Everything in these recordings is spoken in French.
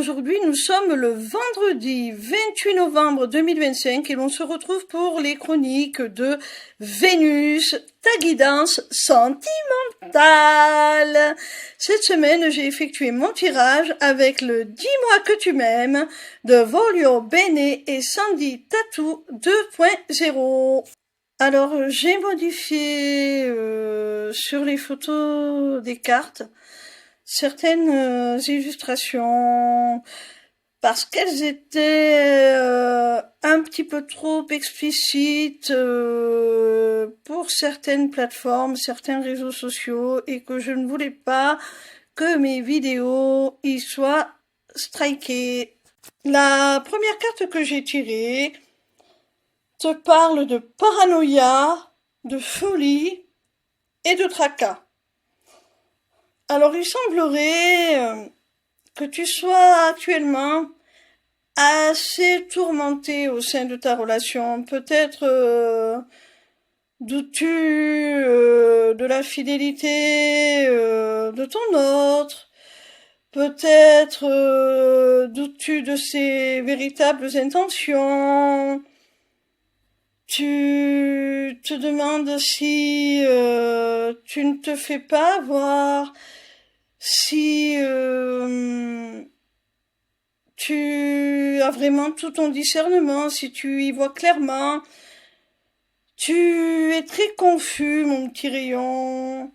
Aujourd'hui, nous sommes le vendredi 28 novembre 2025 et l'on se retrouve pour les chroniques de Vénus, ta guidance sentimentale. Cette semaine, j'ai effectué mon tirage avec le Dis-moi que tu m'aimes de Volio Bene et Sandy Tattoo 2.0. Alors, j'ai modifié sur les photos des cartes certaines illustrations parce qu'elles étaient un petit peu trop explicites pour certaines plateformes, certains réseaux sociaux et que je ne voulais pas que mes vidéos y soient strikées. La première carte que j'ai tirée te parle de paranoïa, de folie et de tracas. Alors, il semblerait que tu sois actuellement assez tourmenté au sein de ta relation. Peut-être doutes-tu de la fidélité de ton autre. Peut-être doutes-tu de ses véritables intentions. Tu te demandes si tu ne te fais pas avoir, si tu as vraiment tout ton discernement, si tu y vois clairement. Tu es très confus, mon petit rayon.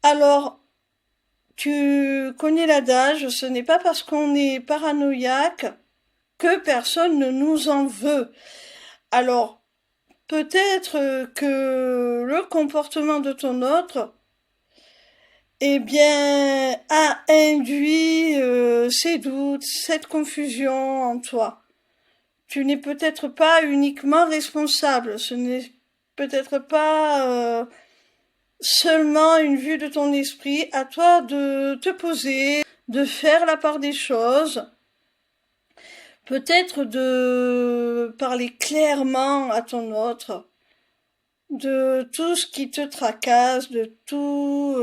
Alors, tu connais l'adage, ce n'est pas parce qu'on est paranoïaque que personne ne nous en veut. Alors, peut-être que le comportement de ton autre a induit ces doutes, cette confusion en toi. Tu n'es peut-être pas uniquement responsable, ce n'est peut-être pas seulement une vue de ton esprit. À toi de te poser, de faire la part des choses, peut-être de parler clairement à ton autre de tout ce qui te tracasse, de tout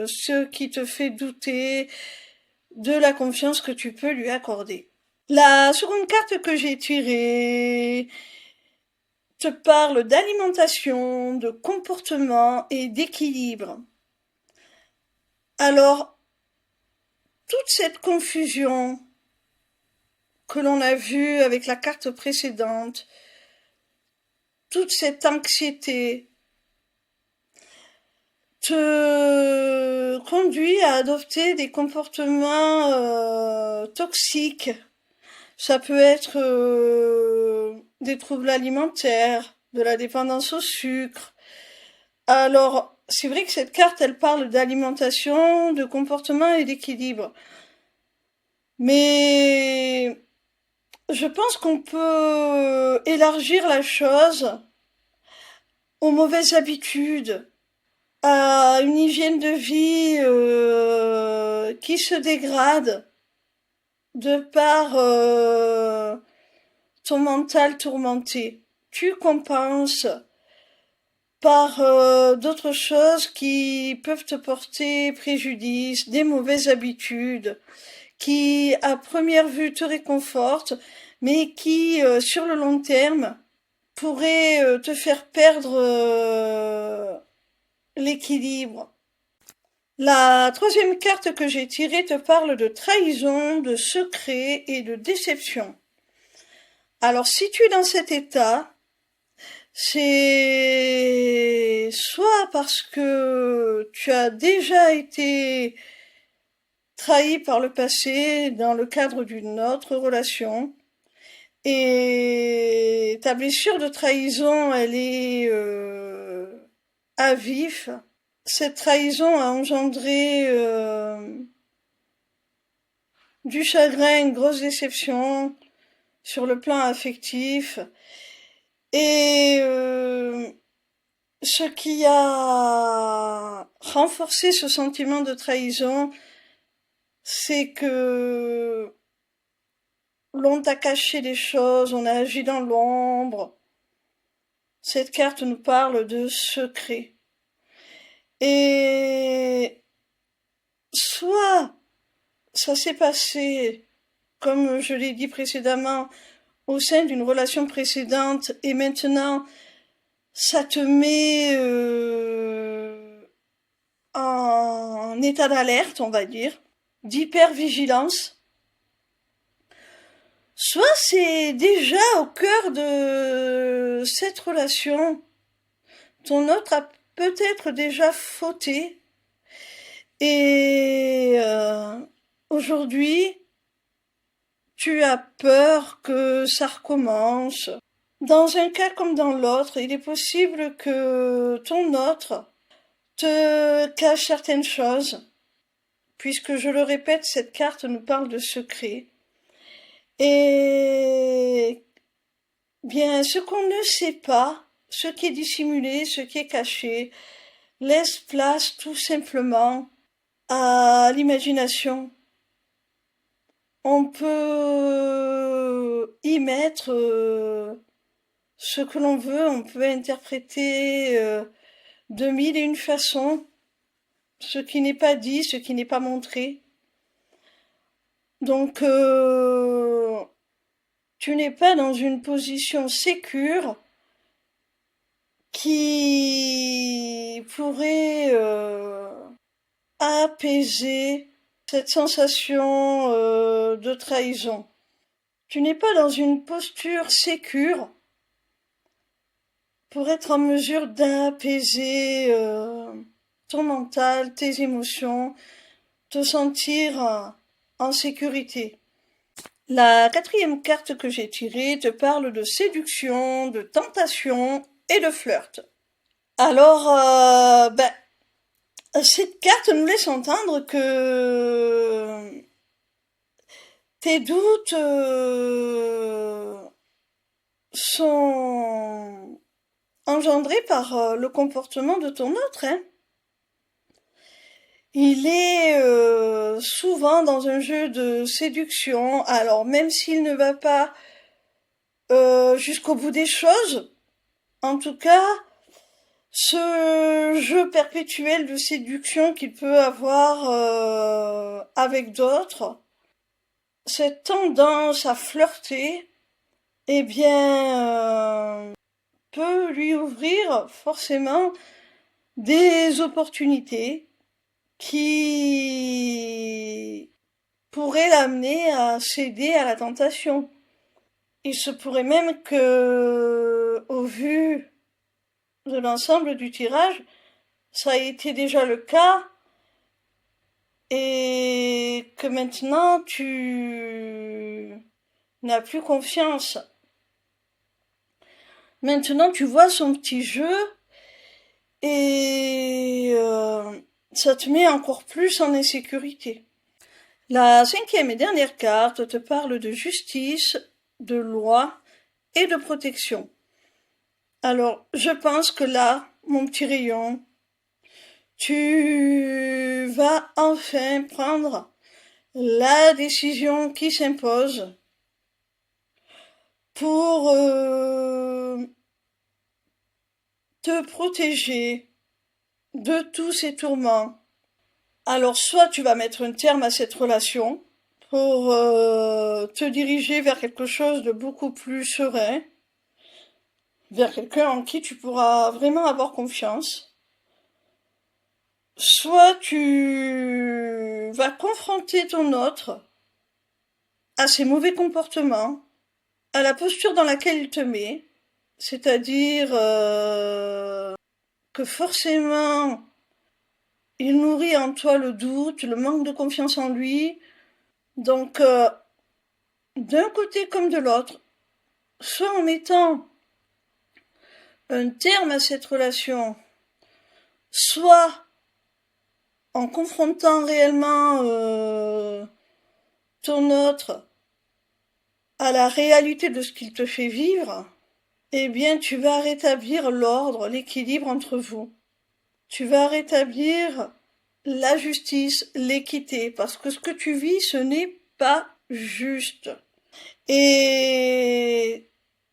ce qui te fait douter de la confiance que tu peux lui accorder. La seconde carte que j'ai tirée te parle d'alimentation, de comportement et d'équilibre. Alors, toute cette confusion que l'on a vue avec la carte précédente, toute cette anxiété te conduit à adopter des comportements toxiques. Ça peut être des troubles alimentaires, de la dépendance au sucre. Alors, c'est vrai que cette carte, elle parle d'alimentation, de comportement et d'équilibre. Mais je pense qu'on peut élargir la chose aux mauvaises habitudes, à une hygiène de vie qui se dégrade de par ton mental tourmenté. Tu compenses par d'autres choses qui peuvent te porter préjudice, des mauvaises habitudes qui à première vue te réconfortent, mais qui sur le long terme pourraient te faire perdre l'équilibre. La troisième carte que j'ai tirée te parle de trahison, de secret et de déception. Alors si tu es dans cet état, c'est soit parce que tu as déjà été trahi par le passé dans le cadre d'une autre relation, et ta blessure de trahison, elle est à vif. Cette trahison a engendré du chagrin, une grosse déception sur le plan affectif. Et ce qui a renforcé ce sentiment de trahison, c'est que l'on t'a caché des choses, on a agi dans l'ombre. Cette carte nous parle de secret. Et soit ça s'est passé comme je l'ai dit précédemment, au sein d'une relation précédente et maintenant ça te met en état d'alerte, on va dire, d'hypervigilance. Soit c'est déjà au cœur de cette relation, ton autre a peut-être déjà fauté et aujourd'hui tu as peur que ça recommence. Dans un cas comme dans l'autre, il est possible que ton autre te cache certaines choses, puisque je le répète, cette carte nous parle de secret. Et bien, ce qu'on ne sait pas, ce qui est dissimulé, ce qui est caché, laisse place tout simplement à l'imagination. On peut y mettre ce que l'on veut, on peut interpréter de mille et une façons ce qui n'est pas dit, ce qui n'est pas montré. Donc, tu n'es pas dans une position sécure qui pourrait apaiser cette sensation de trahison. Tu n'es pas dans une posture sécure pour être en mesure d'apaiser ton mental, tes émotions, te sentir en sécurité. La quatrième carte que j'ai tirée te parle de séduction, de tentation et de flirt. Alors, cette carte nous laisse entendre que tes doutes sont engendrés par le comportement de ton autre, hein. Il est souvent dans un jeu de séduction, alors même s'il ne va pas jusqu'au bout des choses, en tout cas, ce jeu perpétuel de séduction qu'il peut avoir avec d'autres, cette tendance à flirter, eh bien, peut lui ouvrir forcément des opportunités qui pourrait l'amener à céder à la tentation. Il se pourrait même que, au vu de l'ensemble du tirage, ça a été déjà le cas et que maintenant tu n'as plus confiance. Maintenant tu vois son petit jeu et ça te met encore plus en insécurité. La cinquième et dernière carte te parle de justice, de loi et de protection. Alors, je pense que là, mon petit rayon, tu vas enfin prendre la décision qui s'impose pour te protéger de tous ces tourments. Alors soit tu vas mettre un terme à cette relation pour te diriger vers quelque chose de beaucoup plus serein, vers quelqu'un en qui tu pourras vraiment avoir confiance. Soit tu vas confronter ton autre à ses mauvais comportements, à la posture dans laquelle il te met, c'est-à-dire que forcément il nourrit en toi le doute, le manque de confiance en lui. Donc, d'un côté comme de l'autre, soit en mettant un terme à cette relation, soit en confrontant réellement ton autre à la réalité de ce qu'il te fait vivre, eh bien tu vas rétablir l'ordre, l'équilibre entre vous. Tu vas rétablir la justice, l'équité, parce que ce que tu vis, ce n'est pas juste. Et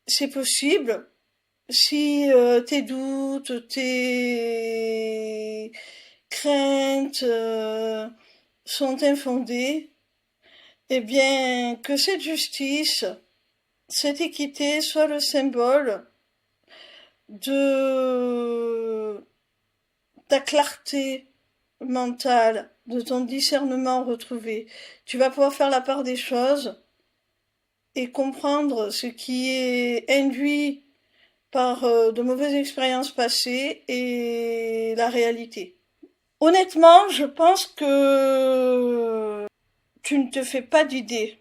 c'est possible, si tes doutes, tes craintes sont infondées, Eh bien, que cette justice, cette équité soit le symbole de ta clarté mentale, de ton discernement retrouvé. Tu vas pouvoir faire la part des choses et comprendre ce qui est induit par de mauvaises expériences passées et la réalité. Honnêtement, je pense que tu ne te fais pas d'idée